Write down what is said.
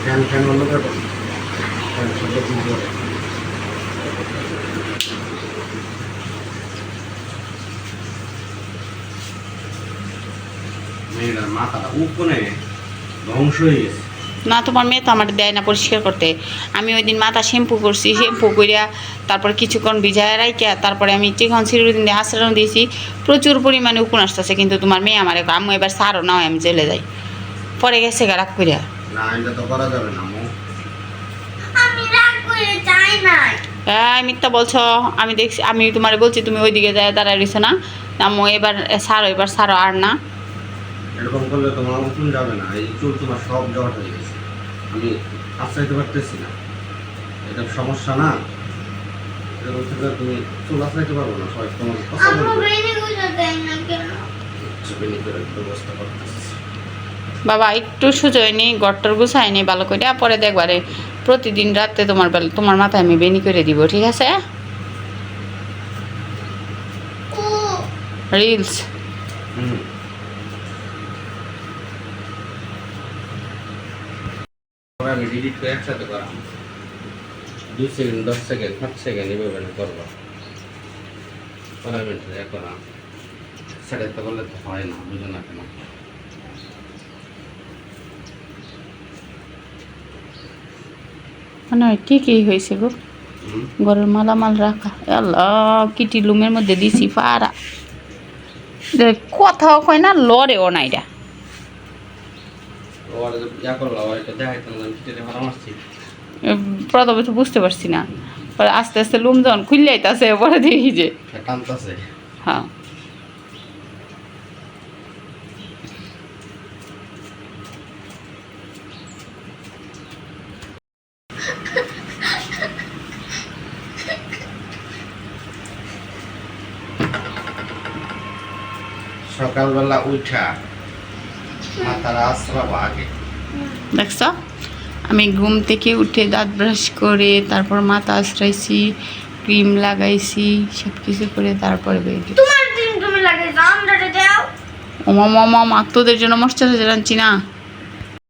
Fan fan বন্ধ করে দাও। ফ্যান শব্দ শুনতে হবে। মেয়েটার মাথাটা উপনে ধ্বংস হয়ে গেছে। না তোমার মেয়ে তো আমার দেয় না পরিষ্কার করতে। আমি ওই দিন মাথা শ্যাম্পু করছি, শ্যাম্পু করিয়া তারপরে কিছুক্ষণ ভিজায় রাইকা তারপরে আমি চিকন সিরুদিন দিয়ে আশ্রয় দিয়েছি, প্রচুর পরিমাণে উকুন আসতেছে। কিন্তু তোমার মেয়ে আমার আম্মু এবার সারও নাও, আমি জেলে যাই। পরে গেছে রাগ করিয়া। না এটা তো করা যাবে না মো। আমি রাগ করে চাই না। হ্যাঁ মিথ্যা বলছো, আমি দেখছি, আমি তোমার বলছি তুমি ওইদিকে যায় দাঁড়ায় রয়েছো না। আম্মু এবার সারো, এবার সারো আর না। এরকম করলে তোমার উঠুন যাবে না, এই চুল তোমার সব জট হয়ে গেছে। আমি আশ্রাইতে পারতেছি না, এটা সমস্যা না। এরকম থেকে তুমি চুল আশ্রাইতে পারবো না, সবাই তোমার কথা আম্মু বলবে। বেরিয়ে গুলো দেয় না কেন? বেনি করে ব্যবস্থা করতেছি। বাবা একটু সুযোগ নেই, গট্টর গুছাই নেই ভালো করে, পরে দেখবারে প্রতিদিন রাতে তোমার মাথায় আমি বেনি করে দিব, ঠিক আছে? ও রিলস হুম। পরে আমি ডিলিট করে একসাথে করাম। 2 সেকেন্ড 10 সেকেন্ড 5 সেকেন্ড এভাবে করবো। 15 মিনিট এক করাম। সেটা তো করলে তো হয় না, বুঝো না কেন? মানে ঠিকই হয়েছে গো। হুম। ঘরের মালামাল রাখা, আল্লাহ কিটি লুমের মধ্যে দিছি পাড়া, কথাও কয় না, লড়েও না এটা। ওর যা করলো এটা দেখাইতাম না, ভিতরে ভাড়া মারছি। প্রথমে তো বুঝতে পারছি না, পরে আস্তে আস্তে লুম যখন খুললে আইতাছে পরে দেখি যে টানতাছে। হ্যাঁ। সকালবেলা উঠা মাথার আশ্রাব আগে। দেখছ, আমি ঘুম থেকে উঠে দাঁত ব্রাশ করে তারপর মাথা আশ্রাইছি, ক্রিম লাগাইছি, সব কিছু করে তারপরে বেরিয়ে। তোমার দিন তুমি লাগে জান দাও। ও মামা মামা তোদের জন্য মশ্চারাইজার আনছি না।